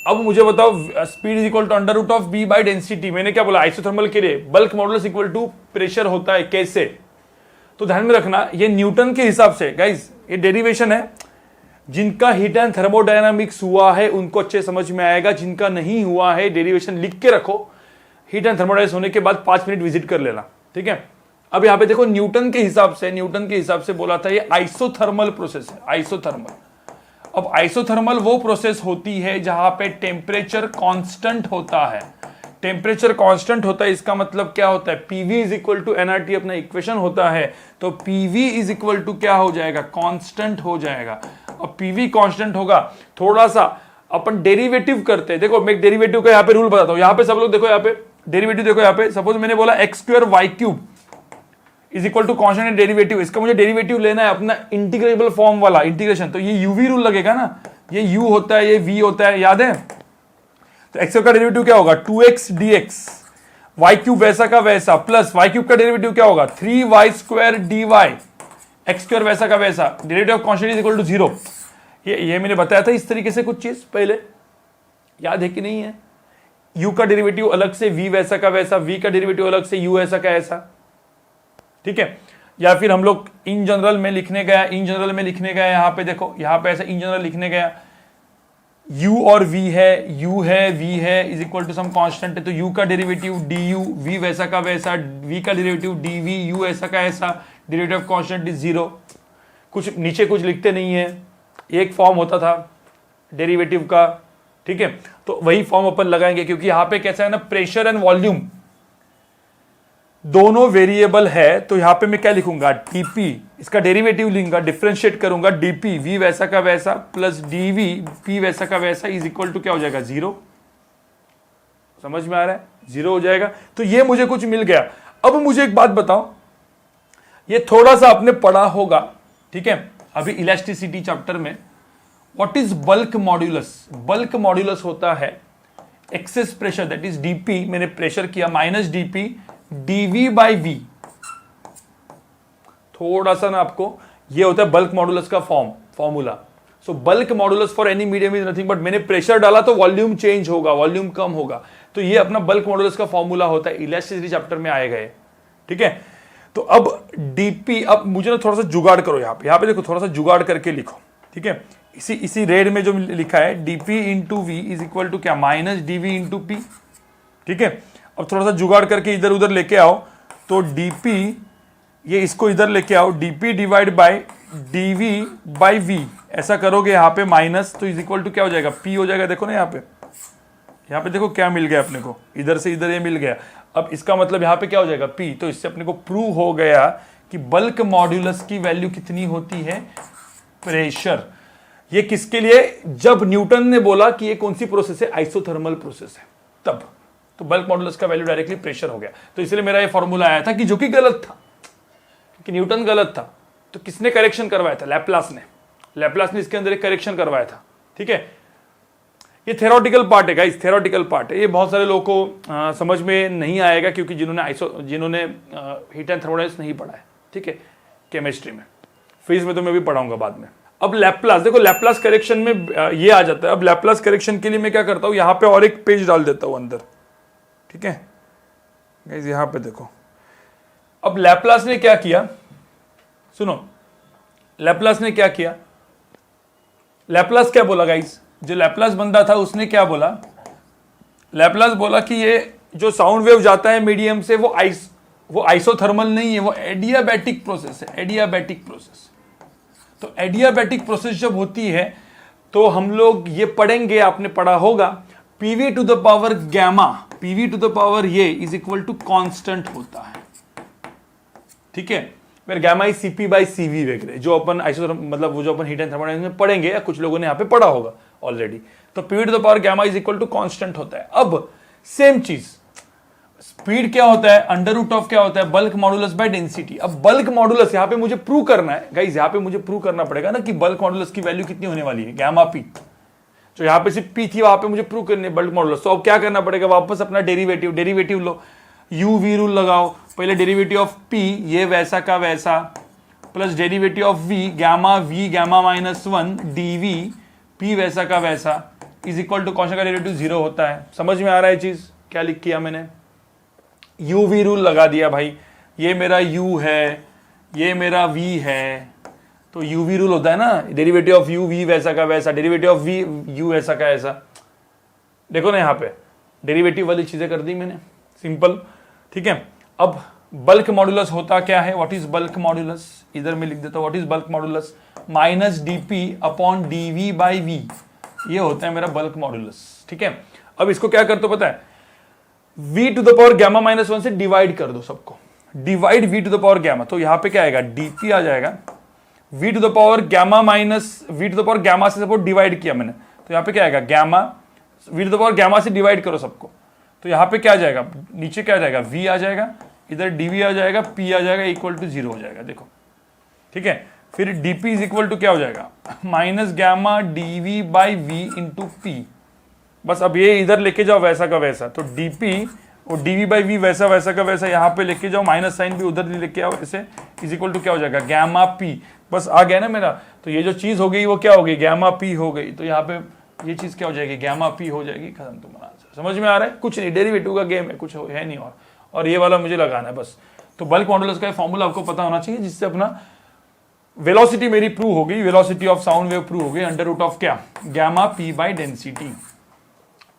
अब मुझे बताओ speed is equal to under root of B by density. मैंने क्या बोला, आइसोथर्मल के लिए bulk modulus equal to pressure होता है। कैसे? तो ध्यान में रखना, ये न्यूटन के हिसाब से गाइस ये डेरिवेशन है। जिनका हीट एंड थर्मोडायनामिक्स हुआ है उनको अच्छे समझ में आएगा, जिनका नहीं हुआ है डेरिवेशन लिख के रखो, हीट एंड थर्मोडायनामिक्स होने के बाद 5 मिनट विजिट कर लेना, ठीक है। अब यहां पे देखो न्यूटन के हिसाब से बोला था ये आइसोथर्मल प्रोसेस है, आइसोथर्मल। अब आइसोथर्मल वो प्रोसेस होती है जहां पे टेम्परेचर कांस्टेंट होता है। टेम्परेचर कांस्टेंट होता है, इसका मतलब क्या होता है, PV is equal to NRT अपना इक्वेशन होता है। तो पीवी इज इक्वल टू क्या हो जाएगा, कांस्टेंट हो जाएगा। अब पीवी कांस्टेंट होगा, थोड़ा सा अपन डेरिवेटिव करते हैं। देखो मैं एक डेरिवेटिव का यहाँ पे रूल बताता हूँ। यहाँ पे सब लोग देखो, यहाँ पे डेरिवेटिव देखो, यहाँ पे सपोज मैंने बोला X square Y cube is equal to constant derivative. इसका मुझे डेरिवेटिव लेना है अपना इंटीग्रेबल फॉर्म वाला इंटीग्रेशन। तो ये यूवी रूल लगेगा ना, ये यू होता है, ये वी होता है, याद है। तो एक्स का डेरिवेटिव क्या होगा, 2x dx, वाई क्यूब वैसा का वैसा, प्लस वाई क्यूब का डेरिवेटिव क्या होगा, 3y square dy, x square वैसा का वैसा, derivative of constant is equal to 0। ये मैंने बताया था इस तरीके से कुछ चीज पहले, याद है कि नहीं है। u का डेरिवेटिव अलग से v वैसा का वैसा, v का डेरिवेटिव अलग से u ऐसा का ऐसा, ठीक है। या फिर हम लोग इन जनरल में लिखने गया, यहां पे देखो, यहां पे ऐसा इन जनरल लिखने गया, u और v है, u है, v है is equal to some constant है। तो u का डेरिवेटिव du, v वैसा का वैसा, v का डेरिवेटिव dv, u ऐसा का ऐसा, डेरिवेटिव ऑफ कांस्टेंट इज 0। कुछ नीचे कुछ लिखते नहीं है, एक फॉर्म होता था डेरिवेटिव का, ठीक है। तो वही फॉर्म अपन लगाएंगे, क्योंकि यहां पे कैसा है ना, प्रेशर एंड वॉल्यूम दोनों वेरिएबल है। तो यहां पे मैं क्या लिखूंगा, dp, इसका डेरिवेटिव लूंगा, डिफरेंशिएट करूंगा, dp v वैसा का वैसा प्लस dv p वैसा का वैसा इज इक्वल टू क्या हो जाएगा, 0। समझ में आ रहा है, 0 हो जाएगा। तो ये मुझे कुछ मिल गया। अब मुझे एक बात बताओ, ये थोड़ा सा आपने पढ़ा होगा, ठीक है, अभी इलास्टिसिटी चैप्टर में। What is bulk modulus? Bulk modulus होता है excess pressure, that is dp, मैंने प्रेशर किया, minus dp dv by v। थोड़ा सा ना आपको ये होता है बल्क मॉडुलस का formula. So bulk modulus for any medium is nothing but, मैंने प्रेशर डाला तो वॉल्यूम चेंज होगा, वॉल्यूम कम होगा। तो ये अपना बल्क मॉडुलस का फॉर्मूला होता है, इलास्टिसिटी चैप्टर में आएगा ये, ठीक है। तो अब dp, अब मुझे ना थोड़ा सा जुगाड़ करो, यहाँ पे देखो, थोड़ा सा जुगाड़ करके लिखो, ठीक है। इसी रेड में जो लिखा है dp into V is equal to क्या, माइनस dv इंटू पी, ठीक है। अब थोड़ा सा जुगाड़ करके इधर उधर लेके आओ, तो dp, ये इसको इधर लेके आओ, dp divide by dv by v, ऐसा करोगे यहाँ पे माइनस, तो इज इक्वल टू क्या हो जाएगा, p हो जाएगा। देखो ना यहाँ पे देखो क्या मिल गया अपने को, इधर से इधर ये मिल गया। अब इसका मतलब यहाँ पे क्या हो जाएगा, p। तो इससे अपने को प्रूव हो गया कि बल्क मॉड्यूलस की वैल्यू कितनी होती है, प्रेशर। ये किसके लिए, जब न्यूटन ने बोला कि ये कौन सी प्रोसेस है, आइसोथर्मल प्रोसेस है, तब। तो बल्क मॉडुलस का वैल्यू डायरेक्टली प्रेशर हो गया। तो इसलिए मेरा ये फॉर्मूला आया था कि जो कि गलत था, कि न्यूटन गलत था। तो किसने करेक्शन करवाया था, लैपलास ने इसके अंदर एक करेक्शन करवाया था, ठीक है। ये थ्योरेटिकल पार्ट है गाइस, थ्योरेटिकल पार्ट है। ये बहुत सारे लोगों को समझ में नहीं आएगा, क्योंकि जिन्होंने हीट एंड थर्मोडायनामिक्स नहीं पढ़ा है, ठीक है, केमिस्ट्री में। फिजिक्स में तो मैं भी पढ़ाऊंगा बाद में। अब लैपलास, देखो लैपलास करेक्शन में ये आ जाता है। अब लैपलास करेक्शन के लिए मैं क्या करता हूं, यहां पे और एक पेज डाल देता हूं अंदर, ठीक है गाइस। यहां पे देखो, अब लैपलास ने क्या किया, सुनो, लैपलास ने क्या किया, लैपलास क्या बोला गाइस, जो लैपलास बंदा था उसने क्या बोला, लैपलास बोला कि ये जो साउंड वेव जाता है मीडियम से वो आइसोथर्मल नहीं है, वो एडियाबैटिक प्रोसेस है, एडियाबैटिक प्रोसेस। तो एडियाबैटिक प्रोसेस जब होती है तो हम लोग ये पढ़ेंगे, आपने पढ़ा होगा, PV to the power gamma, PV to the power ये इज इक्वल टू कांस्टेंट होता है, ठीक है। फिर gamma is CP by CV वगैरह, जो अपन मतलब वो जो अपन हीट एंड थर्मोडायनामिक्स में पढ़ेंगे, या कुछ लोगों ने यहाँ पे पढ़ा होगा ऑलरेडी। तो PV to the power gamma is equal to constant होता है। अब सेम चीज, स्पीड क्या होता है, अंडर रूट ऑफ क्या होता है, बल्क मॉडुलस बाय डेंसिटी। अब बल्क मॉडुलस यहाँ पे मुझे प्रूव करना है गाइस, यहाँ पे मुझे प्रूव करना पड़ेगा ना कि बल्क मॉडुलस की वैल्यू कितनी होने वाली है, गैमा पी। तो यहाँ पे सिर्फ पी थी, वहां पे मुझे प्रूव करनी है बल्क मॉडुलस। तो अब क्या करना पड़ेगा, वापस अपना डेरिवेटिव लो, यू वी रूल लगाओ। पहले डेरिवेटिव ऑफ पी, ये वैसा का वैसा, plus derivative of V, gamma minus 1 dv, P वैसा का वैसा, इज इक्वल टू कौन सा का डेरिवेटिव 0 होता है। समझ में आ रहा है चीज, क्या लिख किया मैंने, u v रूल लगा दिया भाई, ये मेरा u है, ये मेरा v है, तो u v रूल होता है ना, डेरिवेटिव ऑफ u v वैसा का वैसा, डेरिवेटिव ऑफ v u ऐसा का ऐसा। देखो ना यहाँ पे डेरिवेटिव वाली चीजें कर दी मैंने, सिंपल, ठीक है। अब बल्क मॉड्यूलस होता क्या है, व्हाट इज बल्क मॉड्यूलस, इधर मैं लिख देता हूं, what is bulk modulus, minus dp upon dv by v, ये होता है मेरा बल्क मॉड्यूलस, ठीक है। अब इसको क्या कर दो पता है, v to the power gamma minus 1 से डिवाइड कर दो सबको, divide v to the power gamma, तो यहां पे क्या आएगा, dp आ जाएगा, v to the power gamma minus v to the power gamma से सपोज डिवाइड किया मैंने, तो यहां पे क्या आएगा, gamma v to the power gamma से डिवाइड करो सबको, तो यहां पे क्या आ जाएगा, नीचे क्या आ जाएगा, v आ जाएगा, इधर dv आ जाएगा, p आ जाएगा, इक्वल टू 0 हो जाएगा, देखो, ठीक है। फिर dp इज इक्वल टू क्या हो जाएगा, minus gamma dv by v into p, बस अब ये इधर लेके जाओ वैसा का वैसा, तो dp और dv बाई v वैसा वैसा का वैसा यहाँ पे लेके जाओ, माइनस साइन भी उधर लेके आओ ऐसे, इज इक्वल टू क्या हो जाएगा, गैमा p, बस आ गया ना मेरा। तो ये जो चीज हो गई वो क्या हो गई, गैमा p हो गई, तो यहाँ पे ये चीज क्या हो जाएगी, गैमा p हो जाएगी, खत्म तुम्हारा आंसर। समझ में आ रहा है, कुछ नहीं, डेरिवेटिव का गेम है, कुछ है नहीं, और ये वाला मुझे लगाना है बस। तो बल्क मॉड्यूलस का फॉर्मूला आपको पता होना चाहिए, जिससे अपना वेलोसिटी मेरी प्रूव हो गई, velocity of sound wave prove हो गई, अंडर रूट ऑफ क्या, गैमा p बाई डेंसिटी,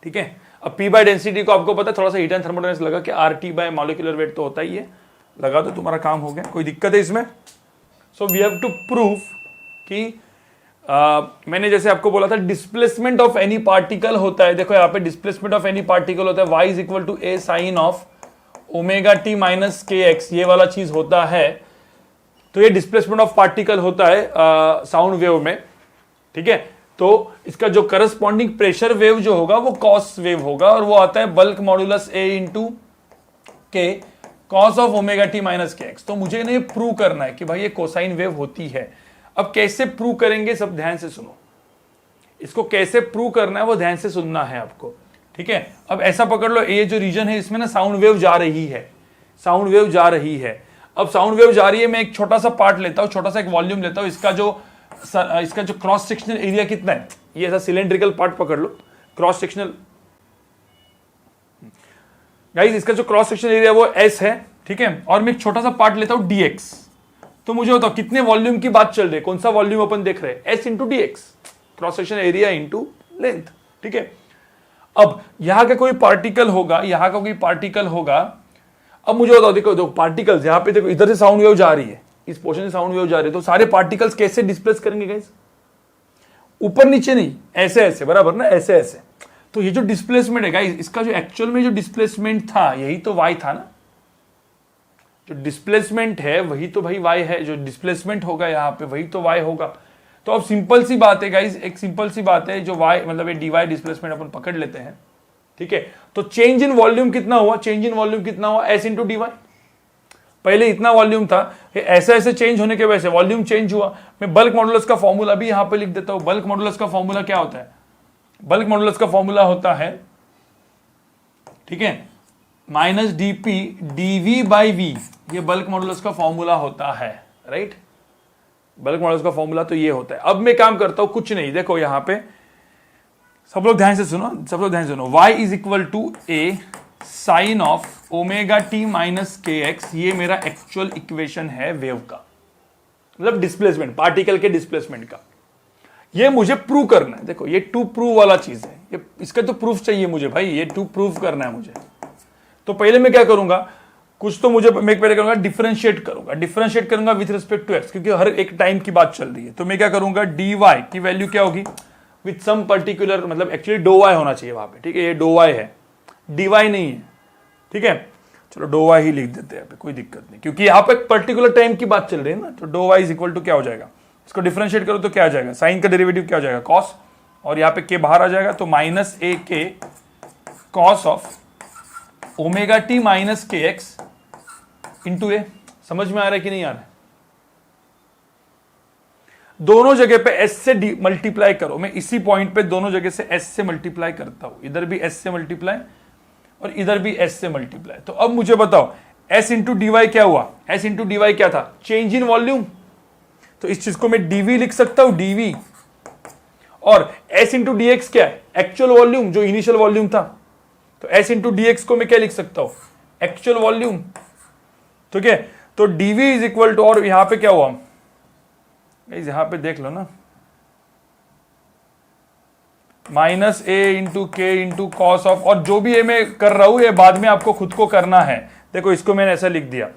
ठीक है। अब p बाई डेंसिटी को आपको पता है, थोड़ा सा हीट एंड थर्मोडायनेमिक्स लगा कि RT बाय मॉलिक्यूलर वेट तो होता ही है, लगा तो तुम्हारा काम हो गया, कोई दिक्कत है इसमें। So we have to prove कि मैंने जैसे आपको बोला था डिस्प्लेसमेंट ऑफ एनी पार्टिकल होता है, देखो यहाँ पे डिस्प्लेसमेंट ऑफ एनी पार्टिकल होता है y is equal to a sine of omega t minus kx, ये वाला चीज होता है, तो ये डिस्प्लेसमेंट ऑफ पार्टिकल होता है साउंड वेव में, ठीक है। तो इसका जो करस्पॉन्डिंग प्रेशर वेव जो होगा वो कॉस वेव होगा, और वो आता है बल्क मॉड्यूलस a इंटू के cos of omega T minus के एक्स। तो मुझे इन्हें प्रूव करना है कि भाई ये कोसाइन वेव होती है। अब कैसे प्रूव करेंगे, सब ध्यान से सुनो, इसको कैसे प्रूव करना है वो ध्यान से सुनना है आपको, ठीक है। अब ऐसा पकड़ लो, ये जो रीजन है इसमें ना साउंड वेव जा रही है, साउंड वेव जा रही है। अब साउंड वेव जा रही है, मैं एक छोटा सा पार्ट लेता हूं, छोटा सा एक वॉल्यूम लेता हूं, इसका जो क्रॉस सेक्शनल एरिया कितना है, ये ऐसा सिलेंड्रिकल पार्ट पकड़ लो, क्रॉस सेक्शनल, गाइस इसका जो क्रॉस सेक्शनल एरिया वो S है, ठीक है। और मैं एक छोटा सा पार्ट लेता हूं dx, तो मुझे बताओ कितने वॉल्यूम की बात चल रही है, कौन सा वॉल्यूम अपन देख रहे हैं, S into dx, cross sectional area into length, ठीक है। अब यहां का कोई पार्टिकल होगा, यहां का कोई पार्टिकल होगा, अब मुझे बताओ, देखो पार्टिकल्स यहां पे देखो, इधर से साउंड वेव जा रही है, इस पोर्शन से साउंड वेव जा रही है, तो सारे पार्टिकल्स कैसे डिस्प्लेस करेंगे गाइस, ऊपर नीचे नहीं, ऐसे ऐसे, बराबर ना, ऐसे ऐसे। तो ये जो डिस्प्लेसमेंट है गाइस, इसका जो एक्चुअल में जो डिस्प्लेसमेंट था यही तो y था ना, जो डिस्प्लेसमेंट है वही तो भाई y है, जो डिस्प्लेसमेंट होगा यहाँ पे वही तो y होगा। तो अब सिंपल सी बात है गाइस, एक सिंपल सी बात है, जो y मतलब ये dy डिस्प्लेसमेंट अपन पकड़ लेते हैं, ठीक है। तो चेंज इन वॉल्यूम कितना हुआ, चेंज इन वॉल्यूम कितना हुआ, s इंटू dy। पहले इतना वॉल्यूम था, ऐसे ऐसे चेंज होने के वजह से वॉल्यूम चेंज हुआ। मैं बल्क मॉडुलस का फॉर्मूला भी यहां पे लिख देता हूं। बल्क मॉडुलस का फॉर्मूला क्या होता है, बल्क मॉडुलस का फॉर्मूला होता है, ठीक है, minus dp dv by v, ये बल्क मॉडुलस का फॉर्मूला होता है, राइट। बल्क मॉडुलस का फॉर्मूला तो ये होता है। अब मैं काम करता हूं, कुछ नहीं, देखो यहां पे सब लोग ध्यान से सुनो, सब लोग ध्यान से सुनो, y is equal to a sine of omega T minus के एक्स, ये मेरा एक्चुअल इक्वेशन है वेव का, मतलब डिस्प्लेसमेंट, पार्टिकल के डिस्प्लेसमेंट का। ये मुझे प्रूव करना है, देखो ये टू प्रूव वाला चीज है, ये इसका तो प्रूफ चाहिए मुझे भाई, ये टू प्रूव करना है मुझे। तो पहले मैं क्या करूंगा, कुछ तो मुझे मैं पहले करूंगा डिफरेंशिएट करूंगा, डिफरेंशिएट करूंगा विथ रिस्पेक्ट टू एक्स, क्योंकि हर एक टाइम की बात चल रही है। तो मैं क्या करूंगा, dy की वैल्यू क्या होगी विथ सम पर्टिकुलर, मतलब एक्चुअली डो y होना चाहिए वहां पे, ठीक है, ये डो y है, dy नहीं है, ठीक है। चलो डो y ही लिख देते हैं, कोई दिक्कत नहीं, क्योंकि यहाँ पे पर्टिकुलर टाइम की बात चल रही है ना। तो डो y इज इक्वल टू क्या हो जाएगा, इसको डिफरेंशिएट करो तो क्या आ जाएगा, साइन का डेरिवेटिव क्या हो जाएगा, कॉस, और यहाँ पे k बाहर आ जाएगा, तो माइनस ए के cos of omega T minus के एक्स इंटू ए। समझ में आ रहा है कि नहीं आ रहा है, दोनों जगह पे s से मल्टीप्लाई करो, मैं इसी पॉइंट पे दोनों जगह से s से मल्टीप्लाई करता हूं, इधर भी s से मल्टीप्लाई और इधर भी s से मल्टीप्लाई। तो अब मुझे बताओ s इंटू डी क्या हुआ, s इंटू डी क्या था, चेंज इन वॉल्यूम। तो इस चीज को मैं dv लिख सकता हूं, dv, और s इंटू डी क्या है, एक्चुअल वॉल्यूम जो इनिशियल वॉल्यूम था, तो s इंटू डी एक्स को मैं क्या लिख सकता हूं, एक्चुअल वॉल्यूम, ठीक है। तो dv इज इक्वल टू, और यहां पे क्या हुआ, यहां पे देख लो ना, माइनस ए इंटू के इंटू कॉस ऑफ, और जो भी ये मैं कर रहा हूं ये बाद में आपको खुद को करना है। देखो इसको मैंने ऐसा लिख दिया।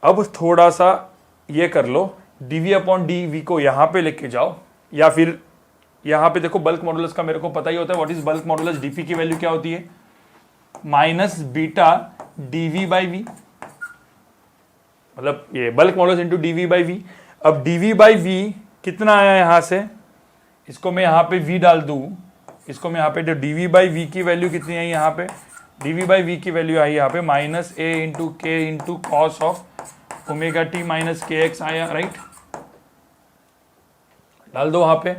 अब थोड़ा सा ये कर लो, dv अपॉन dv को यहां पे लेके जाओ, या फिर यहां पे देखो बल्क मॉडुलस का मेरे को पता ही होता है, what is bulk modulus, dp की वैल्यू क्या होती है, minus beta dv by V, मतलब ये bulk modulus into dv by V. अब dv बाई वी कितना आया यहां से, इसको मैं यहां पे v डाल दूं, इसको मैं यहां पे dv बाई वी की वैल्यू कितनी आई यहां पे, dv बाई वी की वैल्यू आई यहां पे माइनस ए इंटू के into cos of omega T minus के एक्स आया, राइट। डाल दो वहां पे,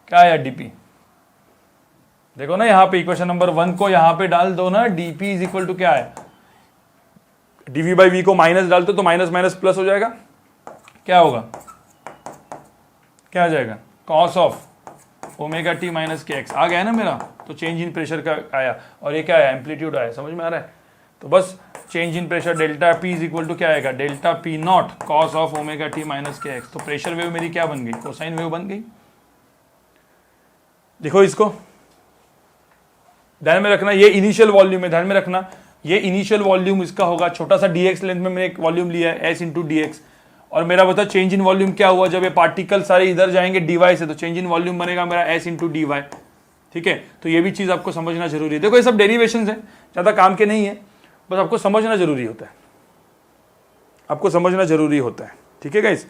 क्या आया dp, देखो ना यहां पे इक्वेशन नंबर 1 को यहां पे डाल दो ना, dp इज इक्वल टू क्या है, dv बाई वी को माइनस डालते तो माइनस माइनस प्लस हो जाएगा, क्या होगा, क्या आ जाएगा, cos of omega T minus के एक्स आ गया ना मेरा, तो चेंज इन प्रेशर का आया, और ये क्या आया, एम्पलीट्यूड आया, समझ में आ रहा है। तो बस change in pressure delta P is equal to क्या आएगा, delta P naught cos of omega T minus के एक्स। तो प्रेशर वेव मेरी क्या बन गई, कोसाइन वेव बन गई। देखो इसको ध्यान में रखना, ये इनिशियल वॉल्यूम है, ध्यान में रखना ये इनिशियल वॉल्यूम इसका होगा, छोटा सा dx लेंथ में मैंने एक वॉल्यूम लिया है s इंटू डी एक्स, और मेरा बता चेंज इन वॉल्यूम क्या हुआ, जब ये पार्टिकल सारे इधर जाएंगे dy से, तो चेंज इन वॉल्यूम बनेगा मेरा s इंटू डी वाई, ठीक है। तो ये भी चीज आपको समझना जरूरी है। देखो ये सब डेरिवेशन है, ज्यादा काम के नहीं है, बस आपको समझना जरूरी होता है, आपको समझना जरूरी होता है, ठीक है गाइस।